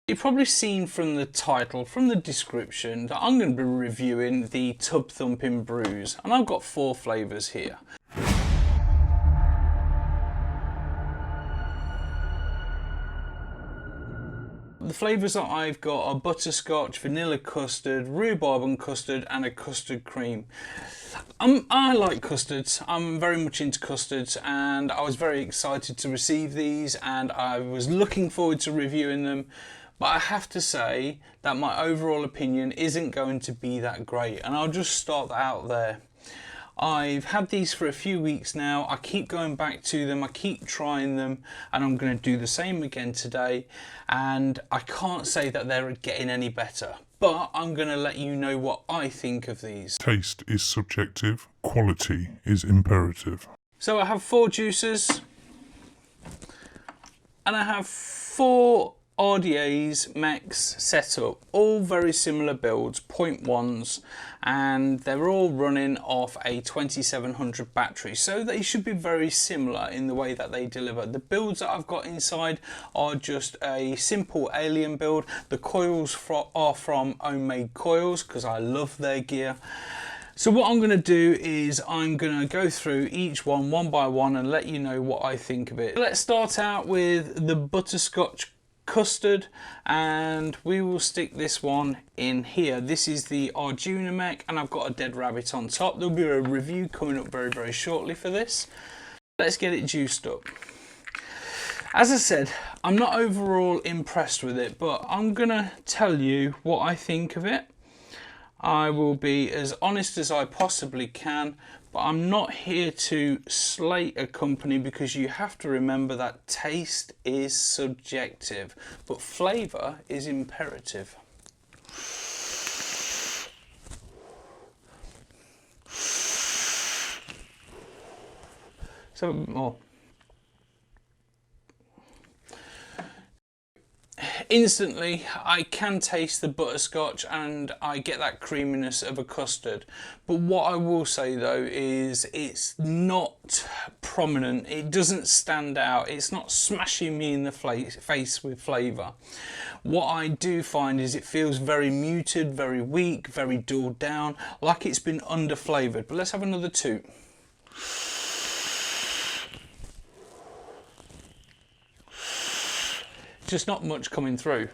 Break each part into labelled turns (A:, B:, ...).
A: You've probably seen from the title, from the description, that I'm going to be reviewing the Tub Thumping Brews, and I've got 4 flavours here. The flavours that I've got are butterscotch, vanilla custard, rhubarb custard and a custard cream. I like custards, I'm very much into custards, and I was very excited to receive these and I was looking forward to reviewing them. But I have to say that my overall opinion isn't going to be that great, and I'll just start out there. I've had these for a few weeks now. I keep going back to them, I keep trying them, and I'm going to do the same again today. And I can't say that they're getting any better, but I'm going to let you know what I think of these.
B: Taste is subjective, quality is imperative.
A: So I have 4 juicers, and I have 4 RDAs mechs set up, all very similar builds, 0.1s, and they're all running off a 2700 battery, so they should be very similar in the way that they deliver. The builds that I've got inside are just a simple alien build. The coils are from Homemade Coils because I love their gear. So what I'm going to do is I'm going to go through each one by one and let you know what I think of it. Let's start out with the Butterscotch Custard, and we will stick this one in here. This is the Arjuna mech, and I've got a dead rabbit on top. There'll be a review coming up very shortly for this. Let's get it juiced up. As I said, I'm not overall impressed with it, but I'm gonna tell you what I think of it. I will be as honest as I possibly can, but I'm not here to slate a company, because you have to remember that taste is subjective, but flavour is imperative. So more. Instantly I can taste the butterscotch and I get that creaminess of a custard, but what I will say though is it's not prominent, it doesn't stand out, it's not smashing me in the face with flavour. What I do find is it feels very muted, very weak, very dulled down, like it's been under flavoured. But let's have another toot. Just not much coming through.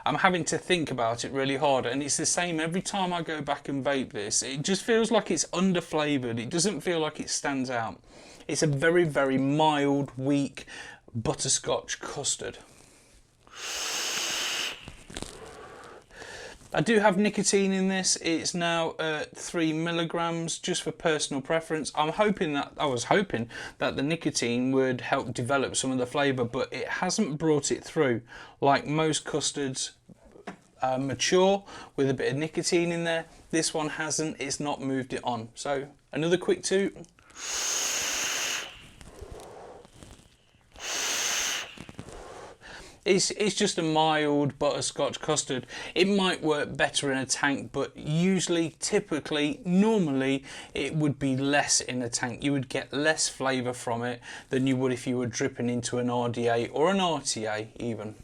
A: I'm having to think about it really hard, and it's the same every time I go back and vape this. It just feels like it's under flavoured. It doesn't feel like it stands out. It's a very mild, weak butterscotch custard. I do have nicotine in this. It's now 3 milligrams, just for personal preference. I was hoping that the nicotine would help develop some of the flavour, but it hasn't brought it through. Like most custards mature with a bit of nicotine in there, this one hasn't. It's not moved it on. So another quick toot. It's just a mild butterscotch custard. It might work better in a tank, but usually, typically, normally, it would be less in a tank. You would get less flavour from it than you would if you were dripping into an RDA or an RTA even.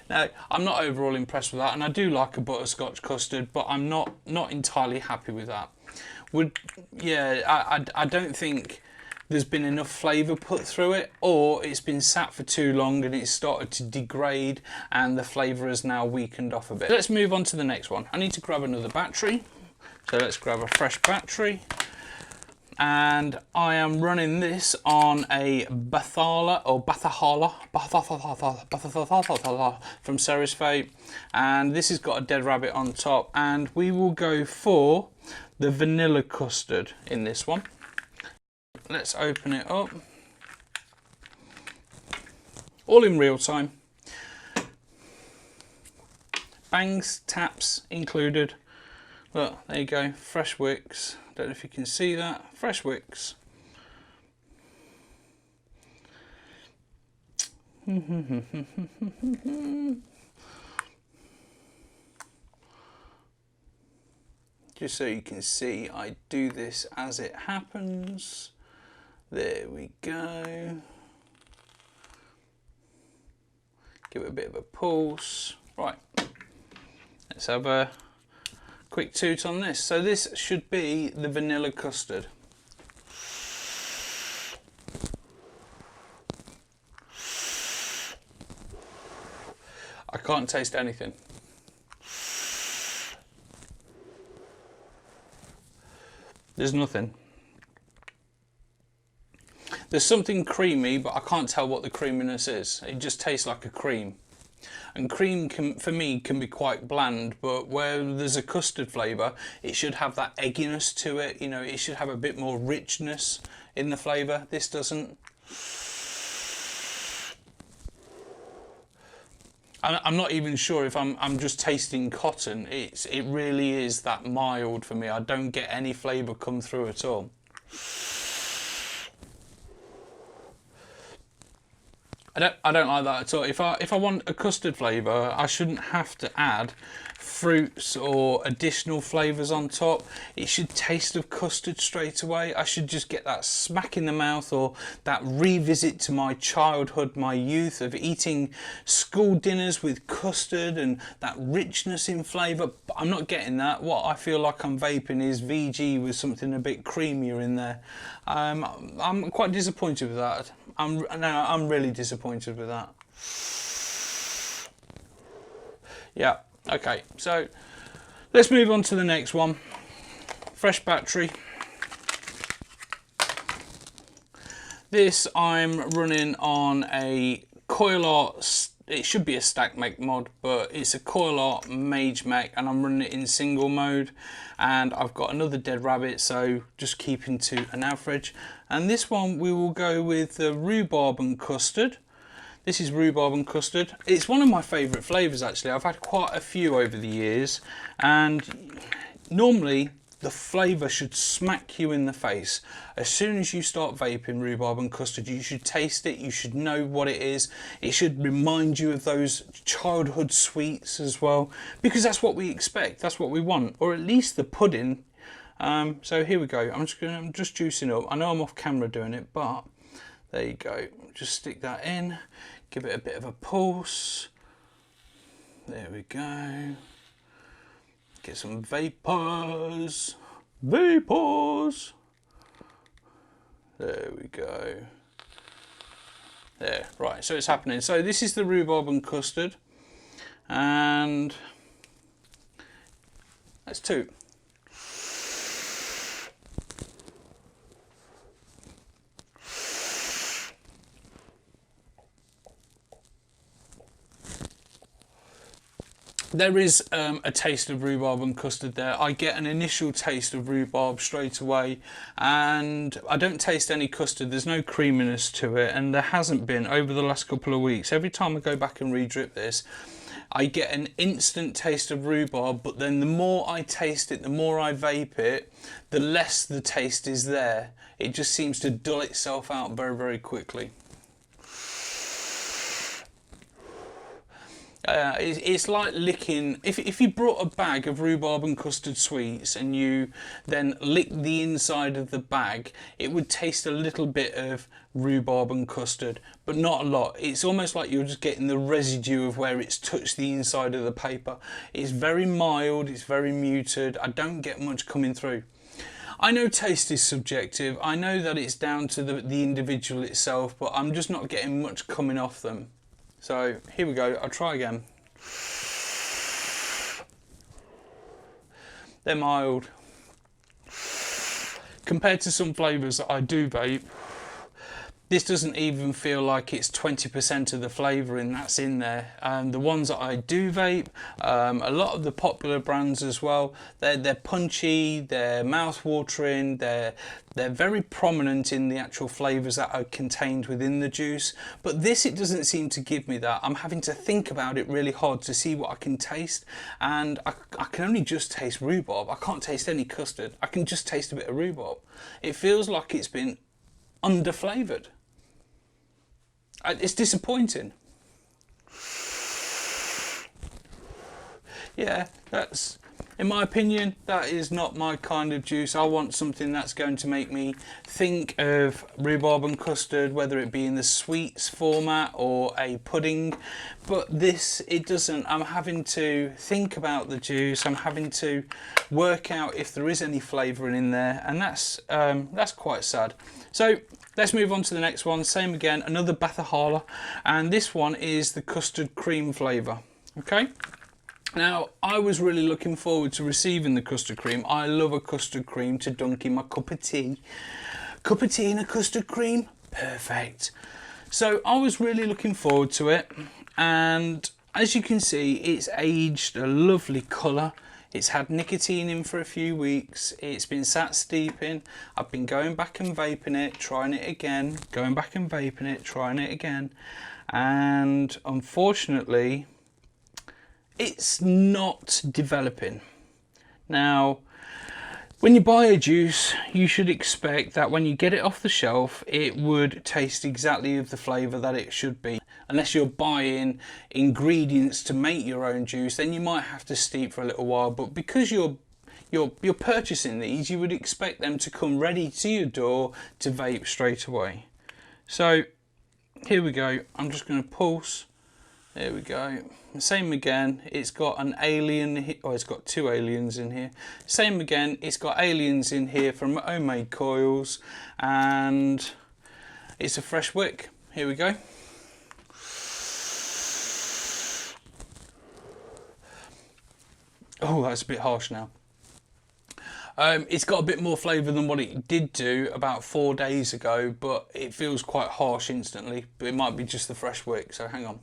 A: Now, I'm not overall impressed with that, and I do like a butterscotch custard, but I'm not entirely happy with that. I don't think there's been enough flavour put through it, or it's been sat for too long and it's started to degrade and the flavour has now weakened off a bit. Let's move on to the next one. I need to grab another battery, so let's grab a fresh battery, and I am running this on a Bathala from Ceres Vape, and this has got a dead rabbit on top, and we will go for the vanilla custard in this one. Let's open it up. All in real time. Bangs, taps included. Look, there you go, fresh wicks. Don't know if you can see that. Fresh wicks. Just so you can see, I do this as it happens. There we go. Give it a bit of a pulse. Right, let's have a quick toot on this. So this should be the vanilla custard. I can't taste anything. There's nothing. There's something creamy, but I can't tell what the creaminess is. It just tastes like a cream. And cream can, for me, can be quite bland, but where there's a custard flavour, it should have that egginess to it. You know, it should have a bit more richness in the flavour. This doesn't. I'm not even sure if I'm just tasting cotton. It really is that mild for me. I don't get any flavour come through at all. I don't like that at all. If I want a custard flavour, I shouldn't have to add fruits or additional flavours on top. It should taste of custard straight away. I should just get that smack in the mouth, or that revisit to my childhood, my youth, of eating school dinners with custard and that richness in flavour. But I'm not getting that. What I feel like I'm vaping is VG with something a bit creamier in there. I'm quite disappointed with that. I'm really disappointed with that. Yeah, okay, so let's move on to the next one. Fresh battery. This I'm running on a Coil Art, it should be a stack make mod, but it's a Coil Art Mage Mech, and I'm running it in single mode, and I've got another dead rabbit, so just keeping to an average. And this one we will go with the Rhubarb and Custard. This is Rhubarb and Custard. It's one of my favourite flavours actually. I've had quite a few over the years, and normally the flavour should smack you in the face. As soon as you start vaping Rhubarb and Custard, you should taste it, you should know what it is. It should remind you of those childhood sweets as well, because that's what we expect, that's what we want, or at least the pudding. So here we go. I'm just juicing up. I know I'm off camera doing it, but there you go. Just stick that in, give it a bit of a pulse. There we go. Get some vapors. Vapors. There we go. There, right, so it's happening. So this is the Rhubarb and Custard, and that's two. There is a taste of rhubarb and custard there. I get an initial taste of rhubarb straight away, and I don't taste any custard. There's no creaminess to it, and there hasn't been over the last couple of weeks. Every time I go back and re-drip this, I get an instant taste of rhubarb, but then the more I taste it, the more I vape it, the less the taste is there. It just seems to dull itself out very, very quickly. It's like licking, if you brought a bag of rhubarb and custard sweets and you then lick the inside of the bag, it would taste a little bit of rhubarb and custard, but not a lot. It's almost like you're just getting the residue of where it's touched the inside of the paper. It's very mild, it's very muted. I don't get much coming through. I know taste is subjective. I know that it's down to the individual itself, but I'm just not getting much coming off them. So here we go, I'll try again. They're mild. Compared to some flavours that I do vape, this doesn't even feel like it's 20% of the flavouring that's in there. The ones that I do vape, a lot of the popular brands as well, they're punchy, they're mouth-watering, they're very prominent in the actual flavours that are contained within the juice. But this, it doesn't seem to give me that. I'm having to think about it really hard to see what I can taste, and I can only just taste rhubarb. I can't taste any custard. I can just taste a bit of rhubarb. It feels like it's been under-flavoured. It's disappointing. Yeah, In my opinion, that is not my kind of juice. I want something that's going to make me think of rhubarb and custard, whether it be in the sweets format or a pudding. But this, it doesn't. I'm having to think about the juice. I'm having to work out if there is any flavouring in there, and that's quite sad. So let's move on to the next one. Same again, another Bathahala, and this one is the custard cream flavour. Okay. Now, I was really looking forward to receiving the custard cream. I love a custard cream to dunk in my cup of tea. Cup of tea and a custard cream, perfect. So I was really looking forward to it, and as you can see, it's aged a lovely colour. It's had nicotine in for a few weeks. It's been sat steeping. I've been going back and vaping it, trying it again, going back and vaping it, trying it again, and unfortunately, it's not developing. Now, when you buy a juice, you should expect that when you get it off the shelf, it would taste exactly of the flavour that it should be. Unless you're buying ingredients to make your own juice, then you might have to steep for a little while. But because you're purchasing these, you would expect them to come ready to your door to vape straight away. So here we go. I'm just going to pulse. There we go. Same again, it's got an alien, oh, it's got two aliens in here. Same again, it's got aliens in here from homemade coils, and it's a fresh wick. Here we go. Oh, that's a bit harsh now. It's got a bit more flavour than what it did do about 4 days ago, but it feels quite harsh instantly. But it might be just the fresh wick, so hang on.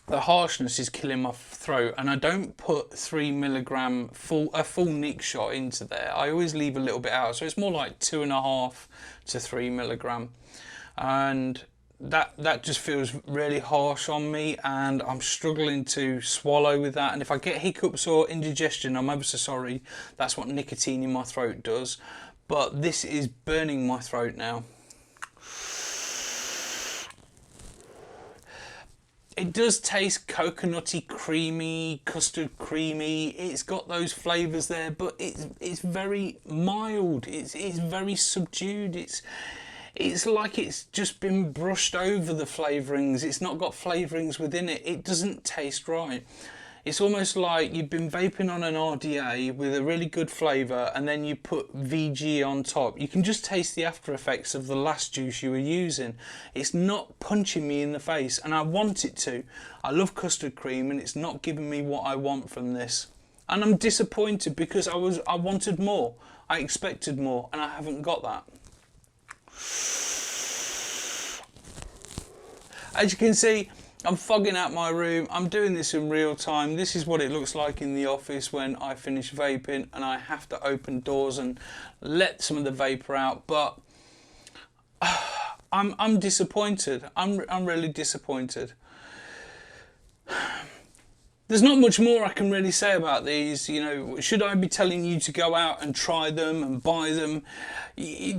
A: The harshness is killing my throat, and I don't put 3 milligram a full nick shot into there. I always leave a little bit out, so it's more like 2.5 to 3 milligram, and that just feels really harsh on me, and I'm struggling to swallow with that. And if I get hiccups or indigestion, I'm ever so sorry. That's what nicotine in my throat does, but this is burning my throat now. It does taste coconutty, creamy, custard creamy. It's got those flavours there, but it's very mild. It's very subdued. It's like it's just been brushed over the flavourings. It's not got flavourings within it. It doesn't taste right. It's almost like you've been vaping on an RDA with a really good flavour, and then you put VG on top. You can just taste the after effects of the last juice you were using. It's not punching me in the face, and I want it to. I love custard cream, and it's not giving me what I want from this. And I'm disappointed because I wanted more. I expected more, and I haven't got that. As you can see, I'm fogging out my room. I'm doing this in real time. This is what it looks like in the office when I finish vaping and I have to open doors and let some of the vapour out. But I'm disappointed. I'm really disappointed. There's not much more I can really say about these. You know, should I be telling you to go out and try them and buy them?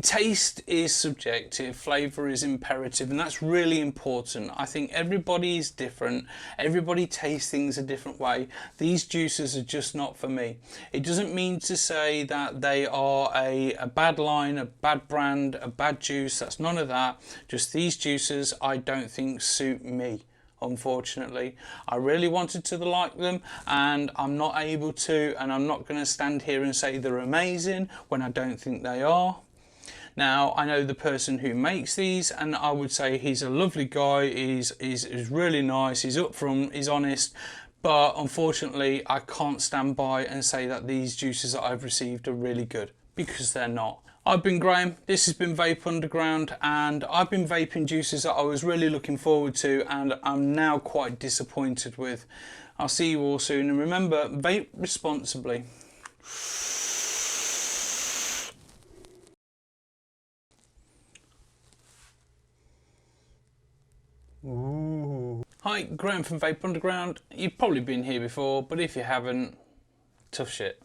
A: Taste is subjective, flavour is imperative, and that's really important. I think everybody is different. Everybody tastes things a different way. These juices are just not for me. It doesn't mean to say that they are a bad line, a bad brand, a bad juice. That's none of that. Just these juices I don't think suit me. Unfortunately, I really wanted to like them, and I'm not able to, and I'm not going to stand here and say they're amazing when I don't think they are. Now, I know the person who makes these, and I would say he's a lovely guy. He's really nice, he's upfront, he's honest, but unfortunately I can't stand by and say that these juices that I've received are really good, because they're not. I've been Graham, this has been Vape Underground, and I've been vaping juices that I was really looking forward to, and I'm now quite disappointed with. I'll see you all soon, and remember, vape responsibly. Ooh. Hi, Graham from Vape Underground. You've probably been here before, but if you haven't, tough shit.